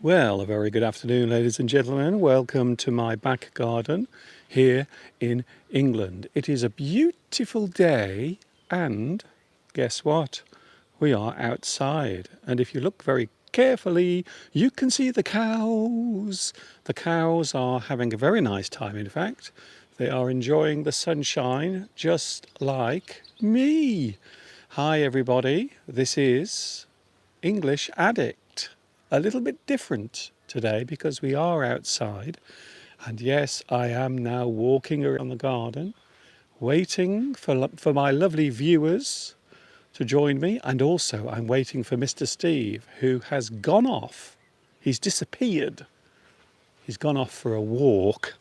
Well, a very good afternoon, ladies and gentlemen. Welcome to my back garden here in England. It is a beautiful day, and guess what? We are outside. And if you look very carefully, you can see the cows. The cows are having a very nice time, in fact. They are enjoying the sunshine just like me. Hi, everybody. This is English Addict. A little bit different today because we are outside, and yes, I am now walking around the garden waiting for my lovely viewers to join me, and also I'm waiting for Mr. Steve, who has gone off. He's disappeared. He's gone off for a walk.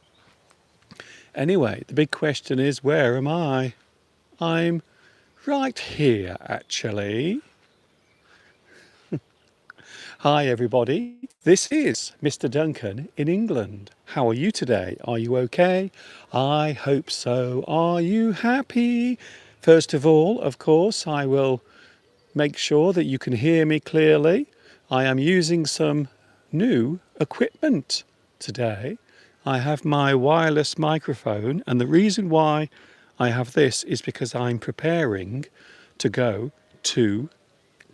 Anyway, the big question is, where am I? I'm right here, actually. Hi everybody, this is Mr. Duncan in England. How are you today? Are you okay? I hope so. Are you happy? First of all, of course, I will make sure that you can hear me clearly. I am using some new equipment today. I have my wireless microphone, and the reason why I have this is because I'm preparing to go to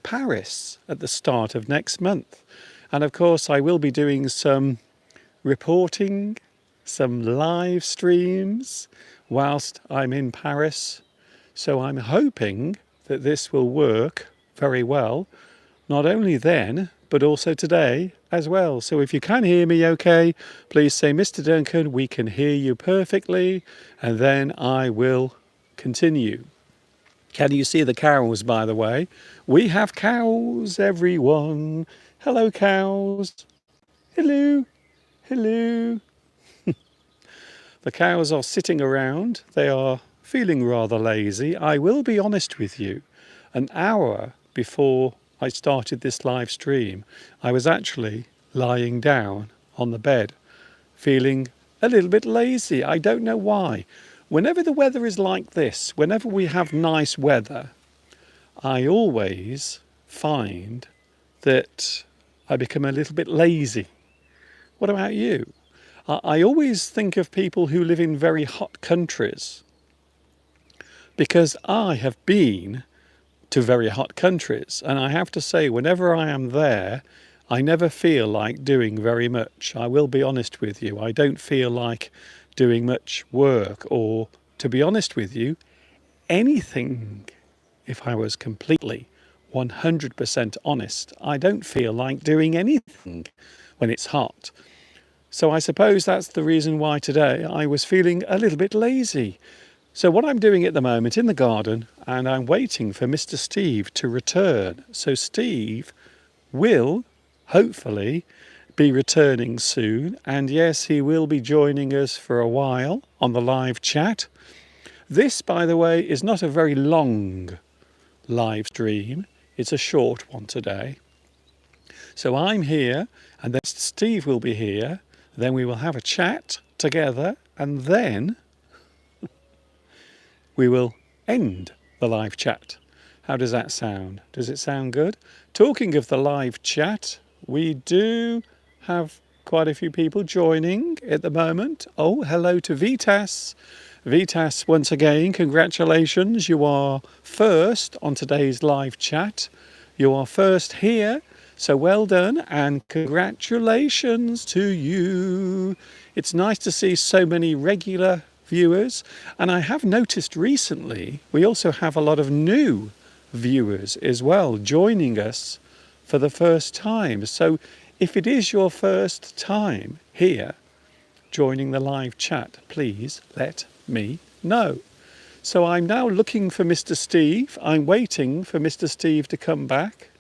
Paris at the start of next month. And of course, I will be doing some reporting, some live streams whilst I'm in Paris. So I'm hoping that this will work very well, not only then, but also today as well. So if you can hear me okay, please say, Mr. Duncan, we can hear you perfectly, and then I will continue. Can you see the cows, by the way? We have cows, everyone. Hello, cows. Hello. Hello. The cows are sitting around. They are feeling rather lazy. I will be honest with you. An hour before I started this live stream, I was actually lying down on the bed, feeling a little bit lazy. I don't know why. Whenever the weather is like this, whenever we have nice weather, I always find that I become a little bit lazy. What about you? I always think of people who live in very hot countries, because I have been to very hot countries, and I have to say, whenever I am there, I never feel like doing very much. I will be honest with you. I don't feel like doing much work, or, to be honest with you, anything. If I was completely 100% honest, I don't feel like doing anything when it's hot. So I suppose that's the reason why today I was feeling a little bit lazy. So what I'm doing at the moment in the garden, and I'm waiting for Mr. Steve to return. So Steve will hopefully be returning soon, and yes, he will be joining us for a while on the live chat. This, by the way, is not a very long live stream. It's a short one today. So I'm here, and then Steve will be here. Then we will have a chat together, and then we will end the live chat. How does that sound? Does it sound good? Talking of the live chat, we do have quite a few people joining at the moment. Oh, hello to Vitas. Vitas, once again, congratulations. You are first on today's live chat. You are first here. So well done and congratulations to you. It's nice to see so many regular viewers. And I have noticed recently, we also have a lot of new viewers as well joining us for the first time. So if it is your first time here joining the live chat, please let me know. So I'm now looking for Mr. Steve. I'm waiting for Mr. Steve to come back.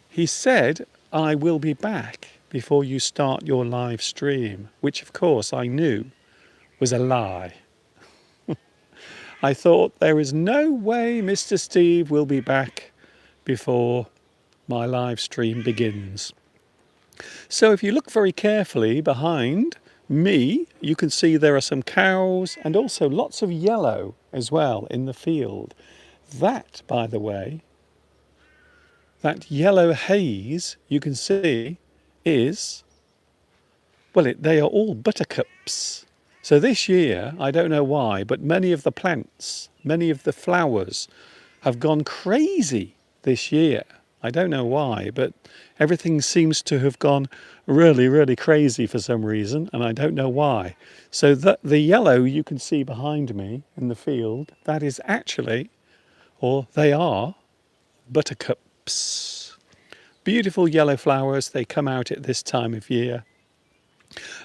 He said, I will be back before you start your live stream, which of course I knew was a lie. I thought there is no way Mr. Steve will be back before my live stream begins. So if you look very carefully behind me, you can see there are some cows and also lots of yellow as well in the field. That, by the way, that yellow haze you can see is, well, they are all buttercups. So this year, I don't know why, but many of the plants, many of the flowers have gone crazy this year. I don't know why, but everything seems to have gone really, really crazy for some reason, and I don't know why. So the yellow you can see behind me in the field, that is actually, or they are, buttercups. Beautiful yellow flowers, they come out at this time of year.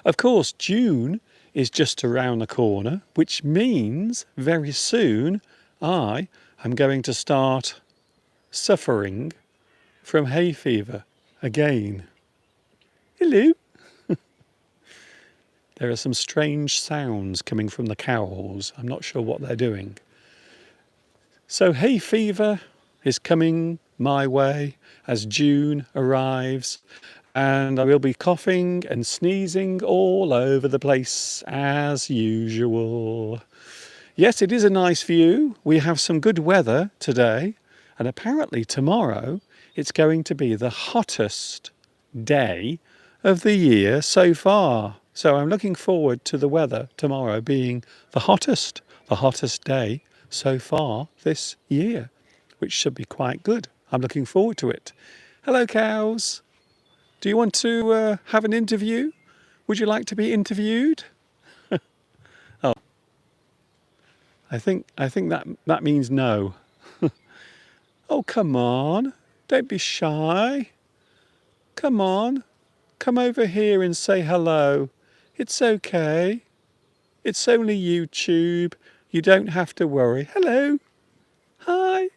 Of course, June is just around the corner, which means very soon I am going to start suffering from hay fever again. Hello. There are some strange sounds coming from the cows. I'm not sure what they're doing. So hay fever is coming my way as June arrives, and I will be coughing and sneezing all over the place as usual. Yes, it is a nice view. We have some good weather today, and apparently tomorrow it's going to be the hottest day of the year so far. So I'm looking forward to the weather tomorrow being the hottest day so far this year, which should be quite good. I'm looking forward to it. Hello, cows. Do you want to have an interview? Would you like to be interviewed? Oh, I think that means no. Oh, come on. Don't be shy. Come on. Come over here and say hello. It's okay. It's only YouTube. You don't have to worry. Hello. Hi.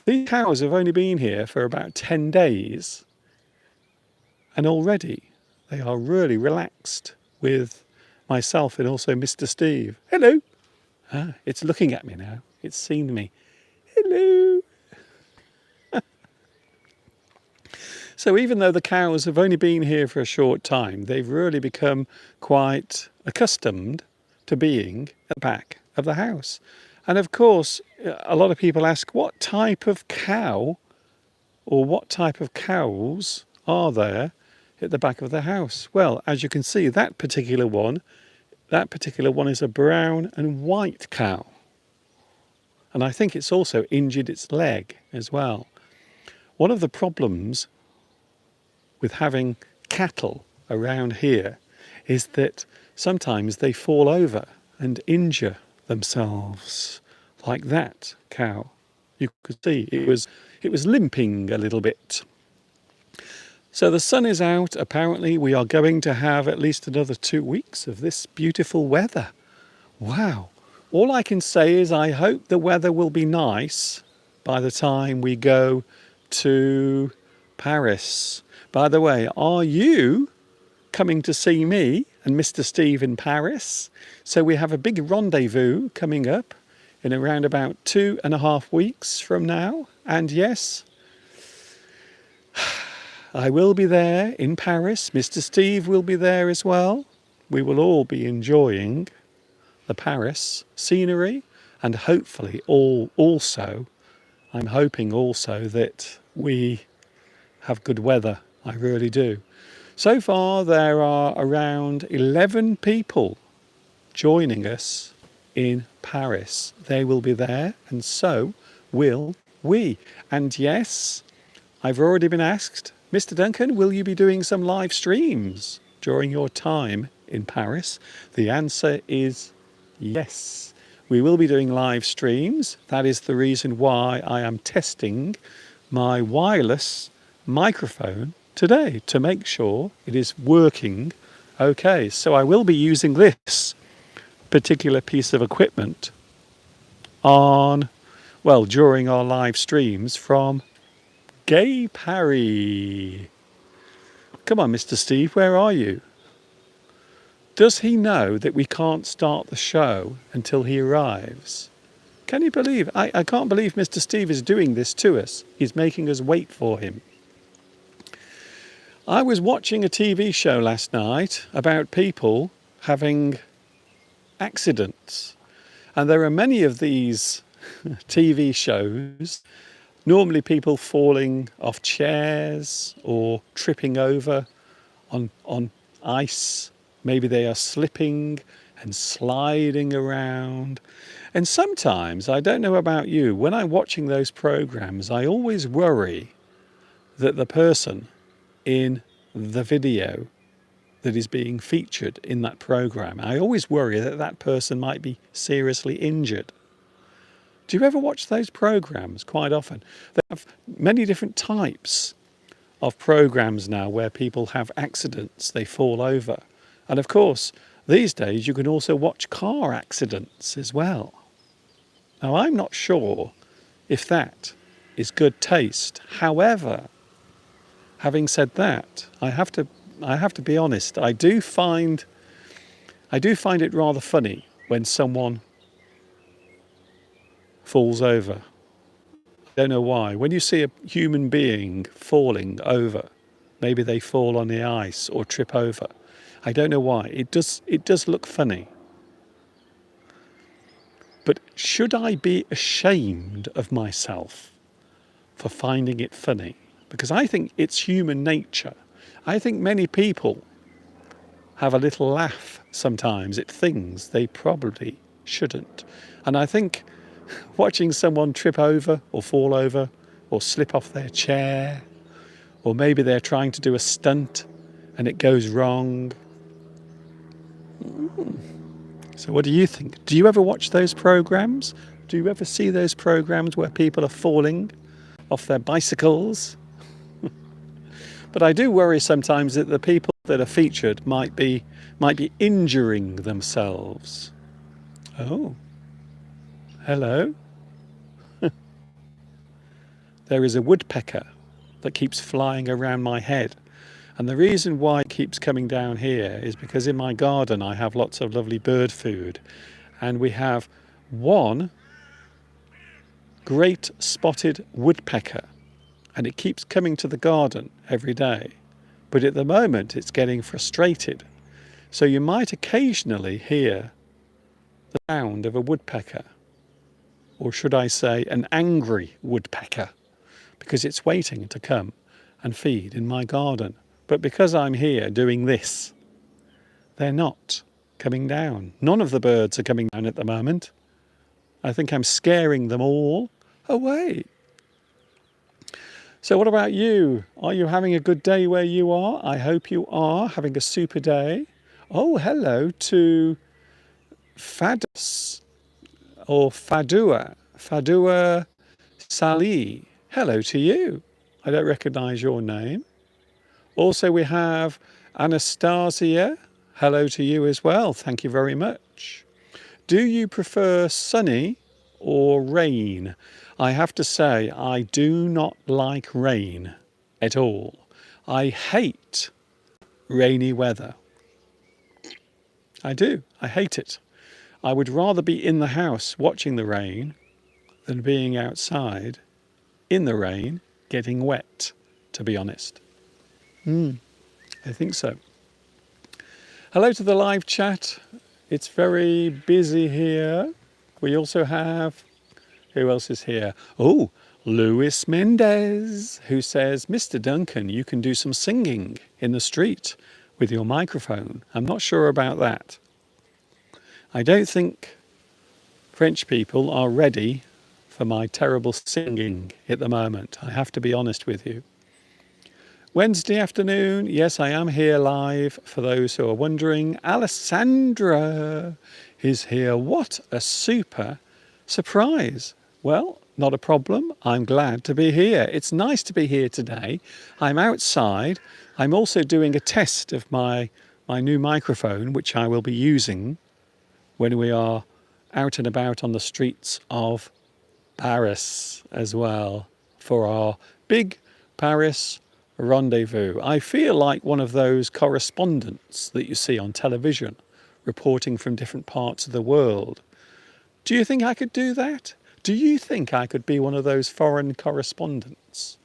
These cows have only been here for about 10 days. And already they are really relaxed with myself and also Mr. Steve. Hello. Ah, it's looking at me now. It's seen me. Hello. So even though the cows have only been here for a short time, they've really become quite accustomed to being at the back of the house. And of course, a lot of people ask, what type of cow or what type of cows are there at the back of the house? Well, as you can see, that particular one is a brown and white cow. And I think it's also injured its leg as well. One of the problems with having cattle around here is that sometimes they fall over and injure themselves, like that cow. You could see it was limping a little bit. So the sun is out. Apparently we are going to have at least another 2 weeks of this beautiful weather. Wow. All I can say is I hope the weather will be nice by the time we go to Paris. By the way, are you coming to see me and Mr. Steve in Paris? So we have a big rendezvous coming up in around about 2.5 weeks from now. And yes, I will be there in Paris. Mr. Steve will be there as well. We will all be enjoying the Paris scenery, and hopefully I'm hoping also that we have good weather. I really do. So far there are around 11 people joining us in Paris. They will be there, and so will we. And yes, I've already been asked, Mr. Duncan, will you be doing some live streams during your time in Paris? The answer is yes. We will be doing live streams. That is the reason why I am testing my wireless microphone today to make sure it is working okay. So I will be using this particular piece of equipment during our live streams from Gay Paris. Come on, Mr. Steve, where are you? Does he know that we can't start the show until he arrives? Can you believe? I can't believe Mr. Steve is doing this to us. He's making us wait for him. I was watching a TV show last night about people having accidents. And there are many of these TV shows Normally people falling off chairs or tripping over on ice. Maybe they are slipping and sliding around. And sometimes, I don't know about you, when I'm watching those programs, I always worry that the person in the video that is being featured in that program, I always worry that that person might be seriously injured. Do you ever watch those programs? Quite often. They have many different types of programs now where people have accidents, they fall over. And of course, these days you can also watch car accidents as well. Now, I'm not sure if that is good taste. However, having said that, I have to be honest, I do find it rather funny when someone falls over. I don't know why. When you see a human being falling over, maybe they fall on the ice or trip over. I don't know why. It does look funny. But should I be ashamed of myself for finding it funny? Because I think it's human nature. I think many people have a little laugh sometimes at things they probably shouldn't. And I think watching someone trip over or fall over or slip off their chair, or maybe they're trying to do a stunt and it goes wrong. So what do you think? Do you ever watch those programs? Do you ever see those programs where people are falling off their bicycles? But I do worry sometimes that the people that are featured might be injuring themselves. Oh, hello. There is a woodpecker that keeps flying around my head. And the reason why it keeps coming down here is because in my garden I have lots of lovely bird food. And we have one great spotted woodpecker. And it keeps coming to the garden every day. But at the moment it's getting frustrated. So you might occasionally hear the sound of a woodpecker. Or should I say an angry woodpecker, because it's waiting to come and feed in my garden. But because I'm here doing this, they're not coming down. None of the birds are coming down at the moment. I think I'm scaring them all away. So what about you? Are you having a good day where you are? I hope you are having a super day. Oh, hello to Fadus or Fadua Salih. Hello to you. I don't recognize your name. Also, we have Anastasia. Hello to you as well. Thank you very much. Do you prefer sunny or rain? I have to say, I do not like rain at all. I hate rainy weather. I do. I hate it. I would rather be in the house watching the rain than being outside in the rain getting wet, to be honest. I think so. Hello to the live chat. It's very busy here. We also have, who else is here? Oh, Luis Mendez, who says, Mr. Duncan, you can do some singing in the street with your microphone. I'm not sure about that. I don't think French people are ready for my terrible singing at the moment. I have to be honest with you. Wednesday afternoon, yes, I am here live for those who are wondering. Alessandra is here. What a super surprise. Well, not a problem. I'm glad to be here. It's nice to be here today. I'm outside. I'm also doing a test of my new microphone, which I will be using when we are out and about on the streets of Paris as well for our big Paris rendezvous. I feel like one of those correspondents that you see on television reporting from different parts of the world. Do you think I could do that? Do you think I could be one of those foreign correspondents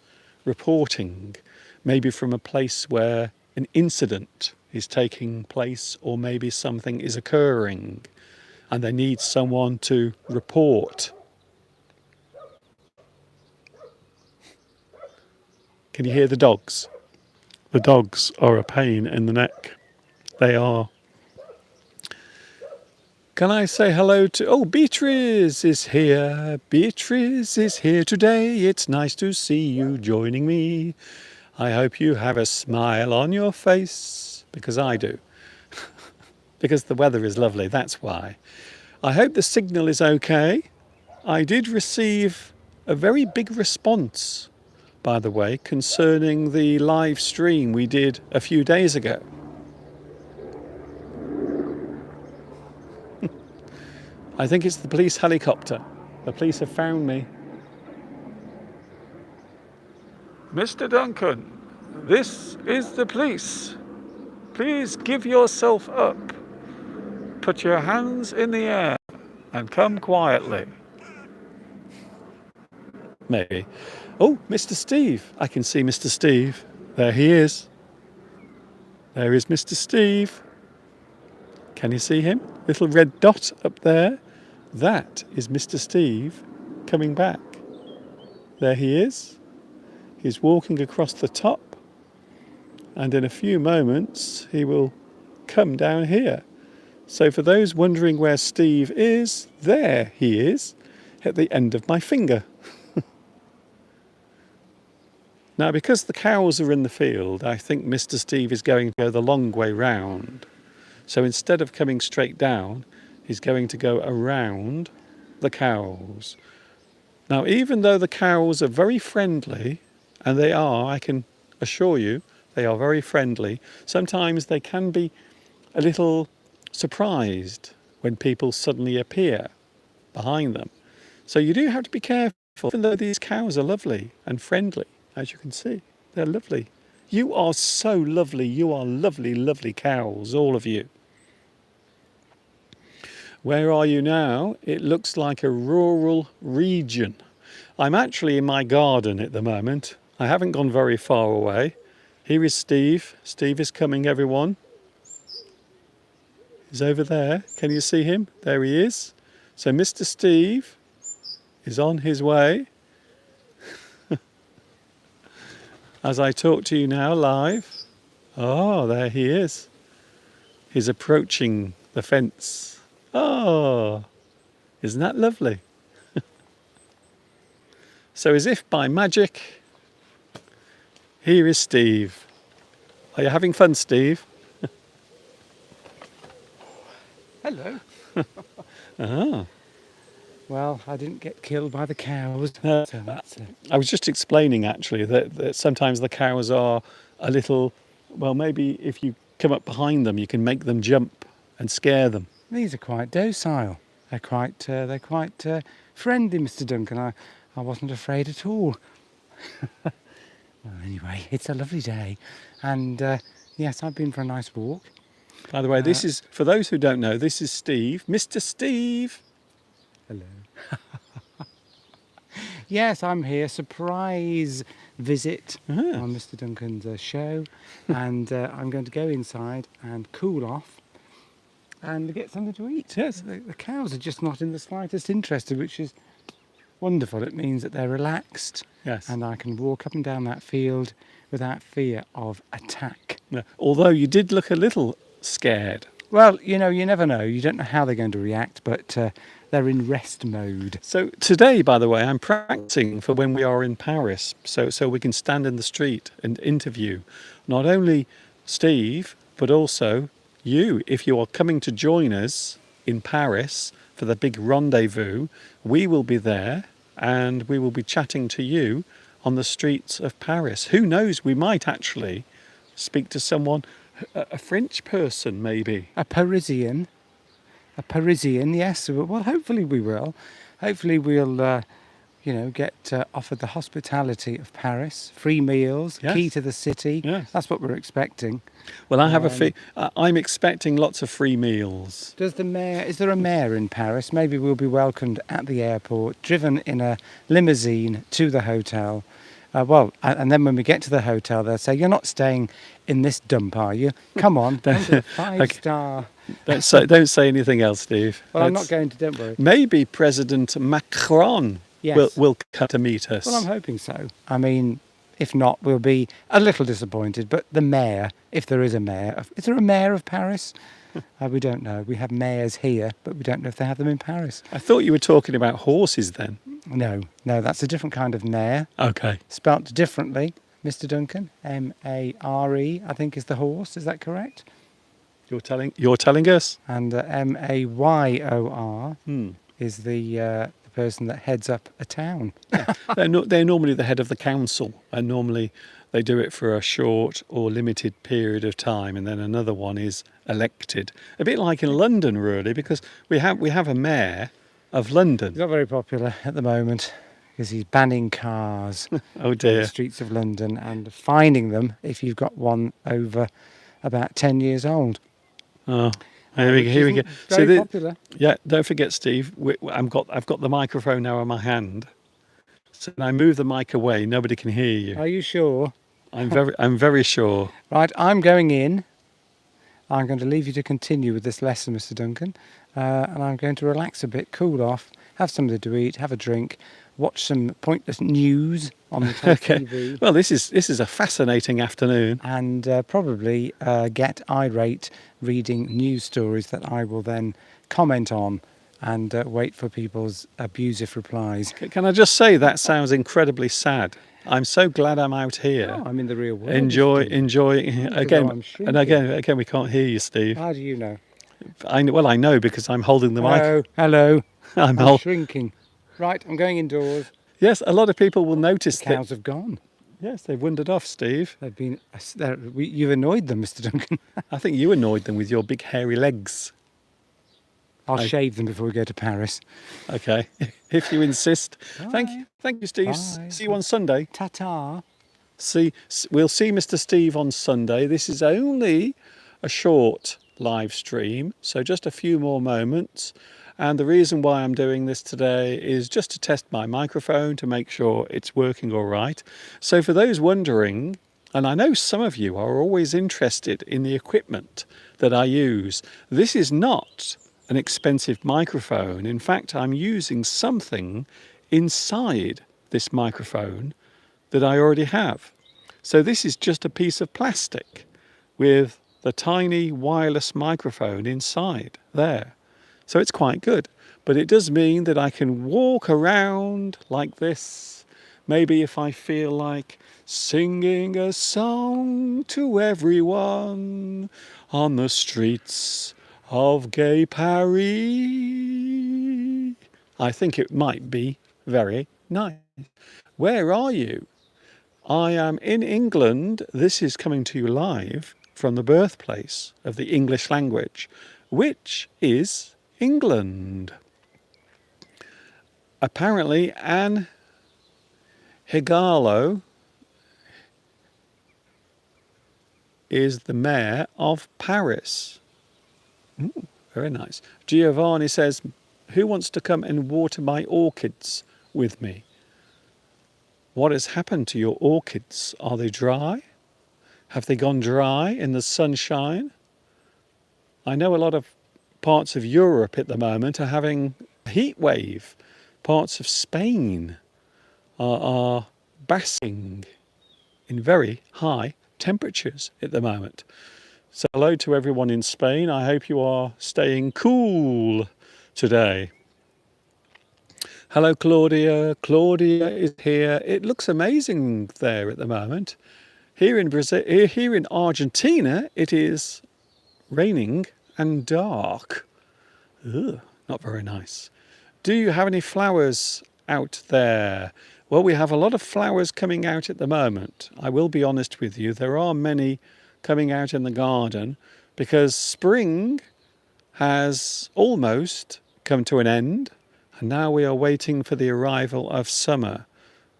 reporting maybe from a place where an incident is taking place or maybe something is occurring and they need someone to report? Can you hear the dogs? The dogs are a pain in the neck. They are. Can I say hello to... Oh, Beatrice is here. Beatrice is here today. It's nice to see you joining me. I hope you have a smile on your face, because I do. Because the weather is lovely, that's why. I hope the signal is okay. I did receive a very big response, by the way, concerning the live stream we did a few days ago. I think it's the police helicopter. The police have found me. Mr. Duncan, this is the police. Please give yourself up. Put your hands in the air and come quietly. Maybe. Oh, Mr. Steve. I can see Mr. Steve. There he is. There is Mr. Steve. Can you see him? Little red dot up there. That is Mr. Steve coming back. There he is. He's walking across the top. And in a few moments, he will come down here. So for those wondering where Steve is, there he is, at the end of my finger. Now, because the cows are in the field, I think Mr. Steve is going to go the long way round. So instead of coming straight down, he's going to go around the cows. Now, even though the cows are very friendly, and they are, I can assure you, they are very friendly, sometimes they can be a little surprised when people suddenly appear behind them. So you do have to be careful, even though these cows are lovely and friendly. As you can see, they're lovely. You are so lovely. You are lovely, lovely cows, all of you. Where are you now? It looks like a rural region. I'm actually in my garden at the moment. I haven't gone very far away. Here is Steve. Steve is coming, everyone. He's over there. Can you see him? There he is. So Mr. Steve is on his way. As I talk to you now live. Oh, there he is. He's approaching the fence. Oh, isn't that lovely? So as if by magic, here is Steve. Are you having fun, Steve? Hello. Ah. Well, I didn't get killed by the cows. No, So that's I was just explaining actually that sometimes the cows are a little, well, maybe if you come up behind them, you can make them jump and scare them. These are quite docile. They're quite friendly, Mr. Duncan. I wasn't afraid at all. Well, anyway, it's a lovely day, and yes, I've been for a nice walk. By the way, this is, for those who don't know, this is Steve. Mr. Steve. Hello. Yes, I'm here. Surprise visit on Mr. Duncan's show, and I'm going to go inside and cool off and get something to eat. Yes. The cows are just not in the slightest interested, which is wonderful. It means that they're relaxed, Yes. and I can walk up and down that field without fear of attack. No, although you did look a little scared. Well, you know, you never know. You don't know how they're going to react, but they're in rest mode. So today, by the way, I'm practicing for when we are in Paris, so we can stand in the street and interview not only Steve, but also you. If you are coming to join us in Paris for the big rendezvous, we will be there and we will be chatting to you on the streets of Paris. Who knows, we might actually speak to someone, a French person maybe. A Parisian, yes. Well, hopefully we will. Hopefully we'll, get offered the hospitality of Paris, free meals, Yes. key to the city. Yes. That's what we're expecting. Well, I have I'm expecting lots of free meals. Is there a mayor in Paris? Maybe we'll be welcomed at the airport, driven in a limousine to the hotel. And then when we get to the hotel, they'll say, "You're not staying in this dump, are you? Come on, under 5-star." Don't say anything else, Steve. Well, I'm not going to. Don't worry. Maybe President Macron Yes. will come to meet us. Well, I'm hoping so. I mean, If not, we'll be a little disappointed. But the mayor, if there is a mayor, is there a mayor of Paris? We don't know. We have mayors here, but we don't know if they have them in Paris. I thought you were talking about horses then. No, that's a different kind of mayor, Okay. spelt differently, Mr. Duncan. M-A-R-E, I think, is the horse. Is that correct? You're telling us? And M-A-Y-O-R Hmm. is the person that heads up a town. They're normally the head of the council, and normally they do it for a short or limited period of time, and then another one is elected. A bit like in London, really, because we have a mayor of He's London. not very popular at the moment because he's banning cars Oh on the dear. streets of London and fining them if you've got one over about 10 years old. Oh, here we go. Very the- popular. Yeah, don't forget, Steve. I've got the microphone now in my hand. So when I move the mic away, nobody can hear you. Are you sure? I'm very sure. Right, I'm going in. I'm going to leave you to continue with this lesson, Mr. Duncan, and I'm going to relax a bit, cool off, have something to eat, have a drink, watch some pointless news on the Okay. TV, Well, this is a fascinating afternoon. and probably get irate reading news stories that I will then comment on and wait for people's abusive replies. Can I just say that sounds incredibly sad? I'm so glad I'm out here. Oh, I'm in the real world. enjoy though again, I'm and again we can't hear you, Steve. How do you know? I know because I'm holding the mic. Hello. I'm I'm hold- shrinking. Right, I'm going indoors. Yes, a lot of people will notice The that. cows have gone. Yes, they've wandered off, Steve. They've been. You've annoyed them, Mr. Duncan. I think you annoyed them with your big hairy legs. I'll I- shave them before we go to Paris. Okay, if you insist. Bye. Thank you, Steve. Bye. See you on Sunday. Ta-ta. We'll see Mr. Steve on Sunday. This is only a short live stream, so just a few more moments. And the reason why I'm doing this today is just to test my microphone to make sure it's working all right. So for those wondering, and I know some of you are always interested in the equipment that I use, this is not an expensive microphone. In fact, I'm using something inside this microphone that I already have. So this is just a piece of plastic with the tiny wireless microphone inside there. So it's quite good, but it does mean that I can walk around like this. Maybe if I feel like singing a song to everyone on the streets of gay Paris, I think it might be very nice. Where are you? I am in England. This is coming to you live from the birthplace of the English language, which is England. Apparently, Anne Hidalgo is the mayor of Paris. Ooh, very nice. Giovanni says, who wants to come and water my orchids with me? What has happened to your orchids? Are they dry? Have they gone dry in the sunshine? I know a lot of parts of Europe at the moment are having a heat wave. Parts of Spain are basking in very high temperatures at the moment. So hello to everyone in Spain. I hope you are staying cool today. Hello, Claudia. Claudia is here. It looks amazing there at the moment. Here in Brazil, here in Argentina, it is raining and dark. Ugh, not very nice. Do you have any flowers out there? Well, we have a lot of flowers coming out at the moment. I will be honest with you. There are many coming out in the garden because spring has almost come to an end. And now we are waiting for the arrival of summer.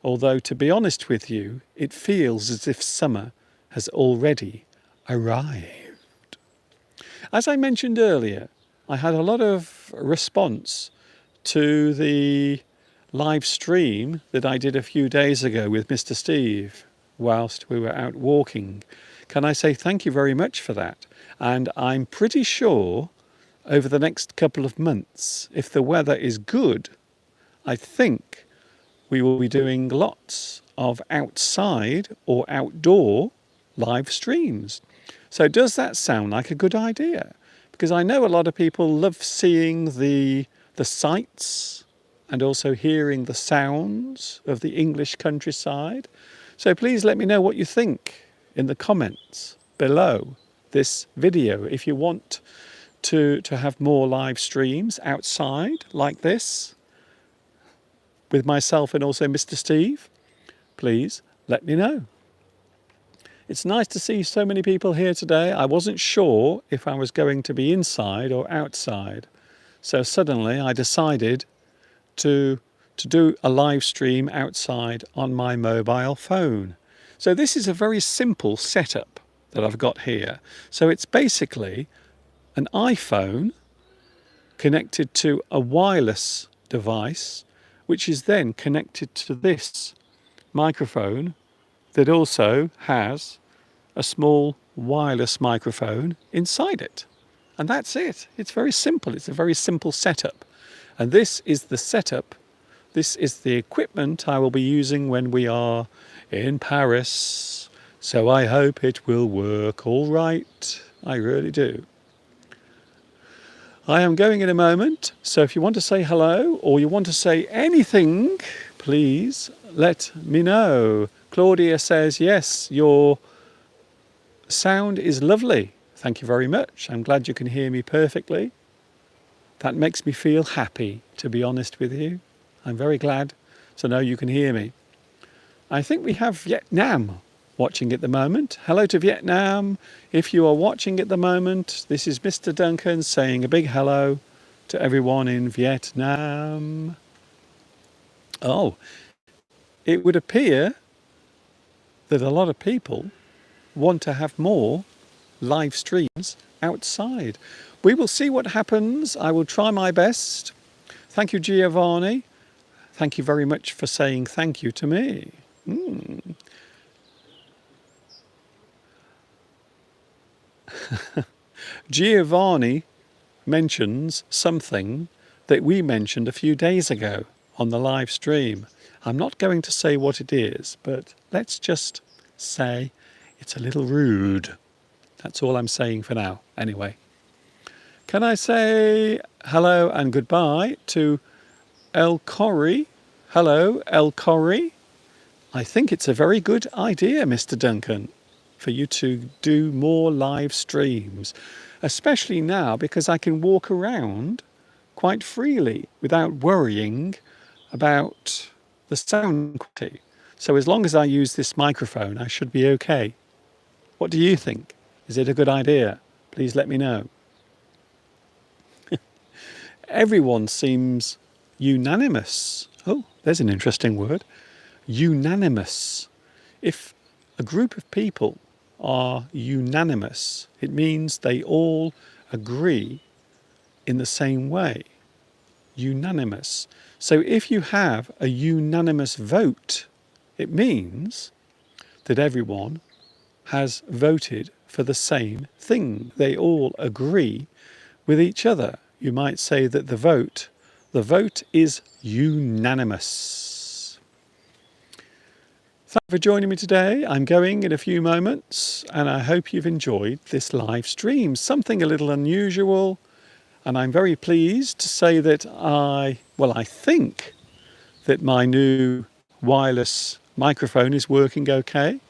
Although, to be honest with you, it feels as if summer has already arrived. As I mentioned earlier, I had a lot of response to the live stream that I did a few days ago with Mr. Steve whilst we were out walking. Can I say thank you very much for that? And I'm pretty sure over the next couple of months, if the weather is good, I think we will be doing lots of outside or outdoor live streams. So does that sound like a good idea? Because I know a lot of people love seeing the sights and also hearing the sounds of the English countryside. So please let me know what you think in the comments below this video. If you want to have more live streams outside like this with myself and also Mr. Steve, please let me know. It's nice to see so many people here today. I wasn't sure if I was going to be inside or outside. So suddenly I decided to do a live stream outside on my mobile phone. So this is a very simple setup that I've got here. So it's basically an iPhone connected to a wireless device, which is then connected to this microphone that also has a small wireless microphone inside it. And that's it. It's very simple. It's a very simple setup. And this is the setup. This is the equipment I will be using when we are in Paris. So I hope it will work all right. I really do. I am going in a moment. So if you want to say hello or you want to say anything, please let me know. Claudia says, yes, your sound is lovely. Thank you very much. I'm glad you can hear me perfectly. That makes me feel happy, to be honest with you. I'm very glad to know you can hear me. I think we have Vietnam watching at the moment. Hello to Vietnam. If you are watching at the moment, this is Mr. Duncan saying a big hello to everyone in Vietnam. Oh, it would appear that a lot of people want to have more live streams outside. We will see what happens. I will try my best. Thank you, Giovanni. Thank you very much for saying thank you to me. Giovanni mentions something that we mentioned a few days ago on the live stream. I'm not going to say what it is, but let's just say it's a little rude. That's all I'm saying for now, anyway. Can I say hello and goodbye to El Corrie? Hello, El Corrie. I think it's a very good idea, Mr. Duncan, for you to do more live streams, especially now because I can walk around quite freely without worrying about the sound quality. So as long as I use this microphone, I should be okay. What do you think? Is it a good idea? Please let me know. Everyone seems unanimous. Oh, there's an interesting word. Unanimous. If a group of people are unanimous, it means they all agree in the same way. Unanimous. So if you have a unanimous vote, it means that everyone has voted for the same thing. They all agree with each other. You might say that the vote is unanimous. Thank you for joining me today. I'm going in a few moments and I hope you've enjoyed this live stream. Something a little unusual, and I'm very pleased to say that I think that my new wireless microphone is working okay.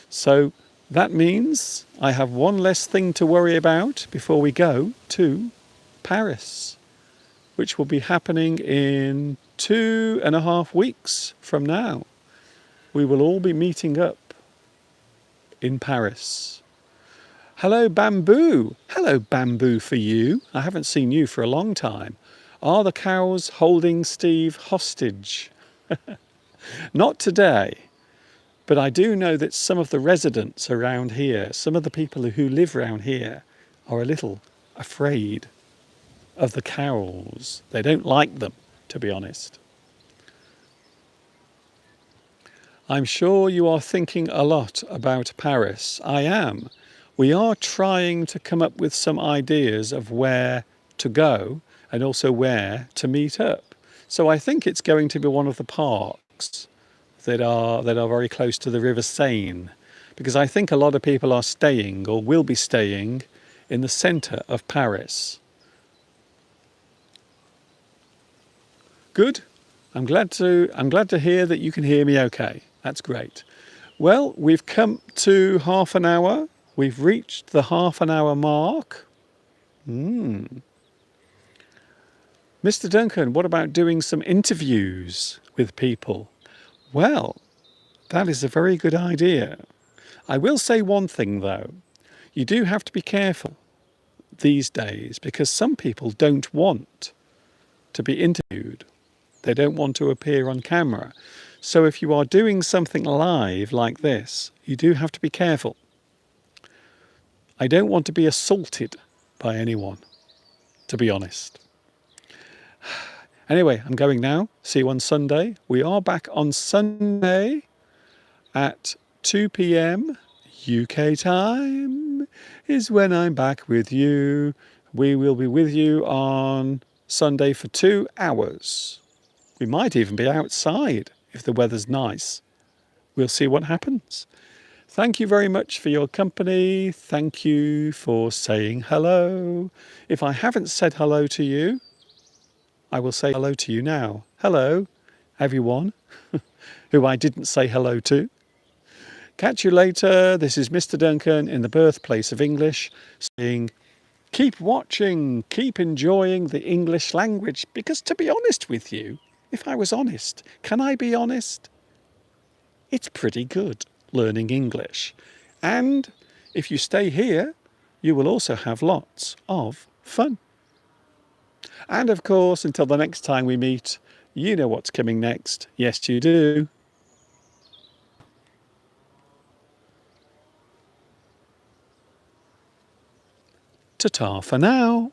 So that means I have one less thing to worry about before we go to Paris, which will be happening in 2.5 weeks from now. We will all be meeting up in Paris. Hello, Bamboo. Hello, Bamboo for you. I haven't seen you for a long time. Are the cows holding Steve hostage? Not today. But I do know that some of the residents around here, some of the people who live around here, are a little afraid of the cows. They don't like them, to be honest. I'm sure you are thinking a lot about Paris. I am. We are trying to come up with some ideas of where to go and also where to meet up. So I think it's going to be one of the parks that are very close to the River Seine, because I think a lot of people are staying or will be staying in the centre of Paris. Good. I'm glad to hear that you can hear me okay. That's great. Well, we've come to half an hour. We've reached the half an hour mark. Mr. Duncan, what about doing some interviews with people? Well, that is a very good idea. I will say one thing though. You do have to be careful these days because some people don't want to be interviewed. They don't want to appear on camera. So if you are doing something live like this, you do have to be careful. I don't want to be assaulted by anyone, to be honest. Anyway, I'm going now. See you on Sunday. We are back on Sunday at 2 p.m. UK time is when I'm back with you. We will be with you on Sunday for 2 hours. We might even be outside if the weather's nice. We'll see what happens. Thank you very much for your company. Thank you for saying hello. If I haven't said hello to you, I will say hello to you now. Hello, everyone who I didn't say hello to. Catch you later. This is Mr. Duncan in the birthplace of English saying, keep watching, keep enjoying the English language, because to be honest with you, if I was honest, can I be honest? It's pretty good learning English. And if you stay here, you will also have lots of fun. And of course, until the next time we meet, you know what's coming next. Yes, you do. Ta-ta for now.